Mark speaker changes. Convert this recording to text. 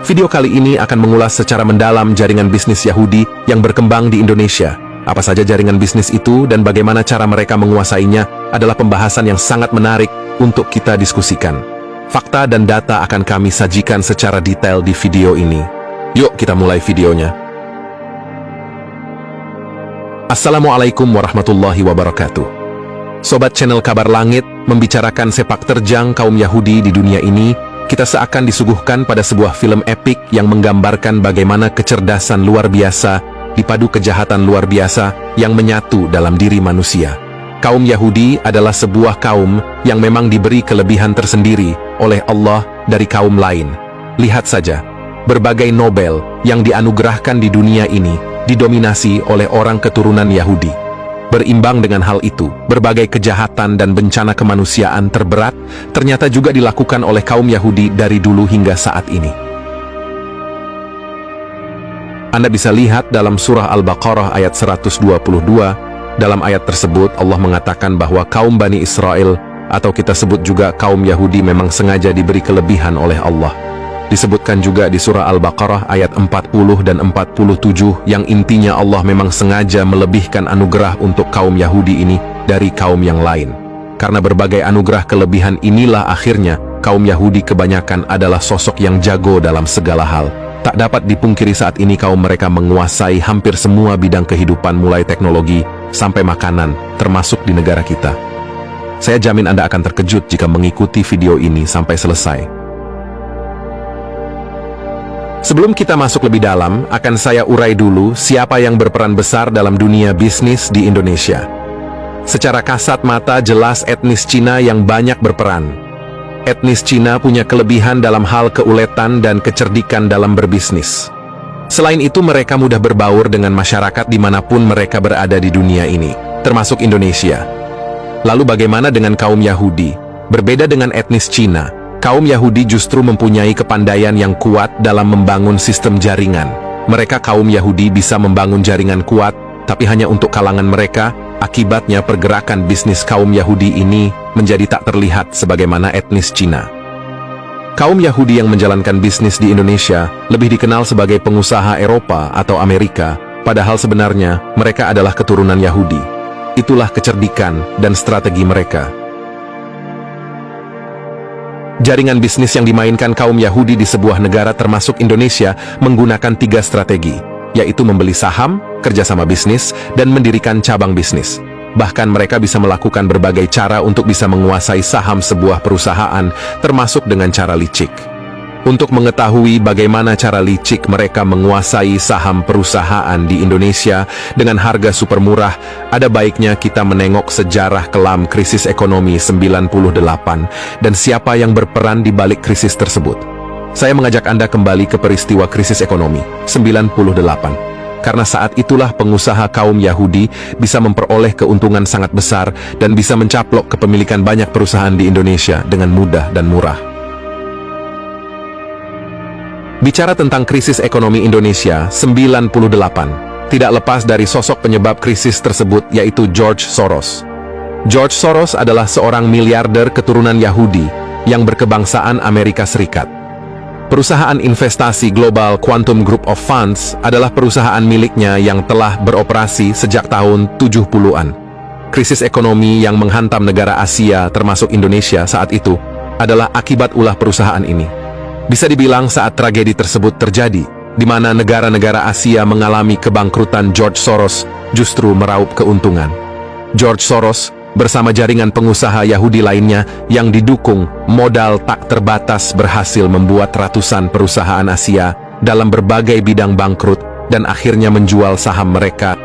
Speaker 1: Video kali ini akan mengulas secara mendalam jaringan bisnis Yahudi yang berkembang di Indonesia. Apa saja jaringan bisnis itu dan bagaimana cara mereka menguasainya adalah pembahasan yang sangat menarik untuk kita diskusikan. Fakta dan data akan kami sajikan secara detail di video ini. Yuk kita mulai videonya. Assalamualaikum warahmatullahi wabarakatuh. Sobat channel Kabar Langit, membicarakan sepak terjang kaum Yahudi di dunia ini, kita seakan disuguhkan pada sebuah film epik yang menggambarkan bagaimana kecerdasan luar biasa dipadu kejahatan luar biasa yang menyatu dalam diri manusia. Kaum Yahudi adalah sebuah kaum yang memang diberi kelebihan tersendiri oleh Allah dari kaum lain. Lihat saja, berbagai Nobel yang dianugerahkan di dunia ini didominasi oleh orang keturunan Yahudi. Berimbang dengan hal itu, berbagai kejahatan dan bencana kemanusiaan terberat ternyata juga dilakukan oleh kaum Yahudi dari dulu hingga saat ini. Anda bisa lihat dalam surah Al-Baqarah ayat 122, dalam ayat tersebut Allah mengatakan bahwa kaum Bani Israel, atau kita sebut juga kaum Yahudi, memang sengaja diberi kelebihan oleh Allah. Disebutkan juga di surah Al-Baqarah ayat 40 dan 47 yang intinya Allah memang sengaja melebihkan anugerah untuk kaum Yahudi ini dari kaum yang lain. Karena berbagai anugerah kelebihan inilah akhirnya kaum Yahudi kebanyakan adalah sosok yang jago dalam segala hal. Tak dapat dipungkiri saat ini kaum mereka menguasai hampir semua bidang kehidupan mulai teknologi sampai makanan, termasuk di negara kita. Saya jamin Anda akan terkejut jika mengikuti video ini sampai selesai. Sebelum kita masuk lebih dalam, akan saya urai dulu siapa yang berperan besar dalam dunia bisnis di Indonesia. Secara kasat mata jelas etnis Cina yang banyak berperan. Etnis Cina punya kelebihan dalam hal keuletan dan kecerdikan dalam berbisnis. Selain itu mereka mudah berbaur dengan masyarakat dimanapun mereka berada di dunia ini, termasuk Indonesia. Lalu bagaimana dengan kaum Yahudi? Berbeda dengan etnis Cina, kaum Yahudi justru mempunyai kepandaian yang kuat dalam membangun sistem jaringan. Mereka kaum Yahudi bisa membangun jaringan kuat, tapi hanya untuk kalangan mereka. Akibatnya pergerakan bisnis kaum Yahudi ini menjadi tak terlihat sebagaimana etnis Cina. Kaum Yahudi yang menjalankan bisnis di Indonesia lebih dikenal sebagai pengusaha Eropa atau Amerika, padahal sebenarnya mereka adalah keturunan Yahudi. Itulah kecerdikan dan strategi mereka. Jaringan bisnis yang dimainkan kaum Yahudi di sebuah negara termasuk Indonesia menggunakan 3 strategi, yaitu membeli saham, kerjasama bisnis, dan mendirikan cabang bisnis. Bahkan mereka bisa melakukan berbagai cara untuk bisa menguasai saham sebuah perusahaan, termasuk dengan cara licik. Untuk mengetahui bagaimana cara licik mereka menguasai saham perusahaan di Indonesia dengan harga super murah, ada baiknya kita menengok sejarah kelam krisis ekonomi 98 dan siapa yang berperan di balik krisis tersebut. Saya mengajak Anda kembali ke peristiwa krisis ekonomi 98. Karena saat itulah pengusaha kaum Yahudi bisa memperoleh keuntungan sangat besar dan bisa mencaplok kepemilikan banyak perusahaan di Indonesia dengan mudah dan murah. Bicara tentang krisis ekonomi Indonesia 98, tidak lepas dari sosok penyebab krisis tersebut, yaitu George Soros. George Soros adalah seorang miliarder keturunan Yahudi yang berkebangsaan Amerika Serikat. Perusahaan investasi global Quantum Group of Funds adalah perusahaan miliknya yang telah beroperasi sejak tahun 70-an. Krisis ekonomi yang menghantam negara Asia termasuk Indonesia saat itu adalah akibat ulah perusahaan ini. Bisa dibilang saat tragedi tersebut terjadi, di mana negara-negara Asia mengalami kebangkrutan, George Soros justru meraup keuntungan. George Soros bersama jaringan pengusaha Yahudi lainnya yang didukung modal tak terbatas berhasil membuat ratusan perusahaan Asia dalam berbagai bidang bangkrut dan akhirnya menjual saham mereka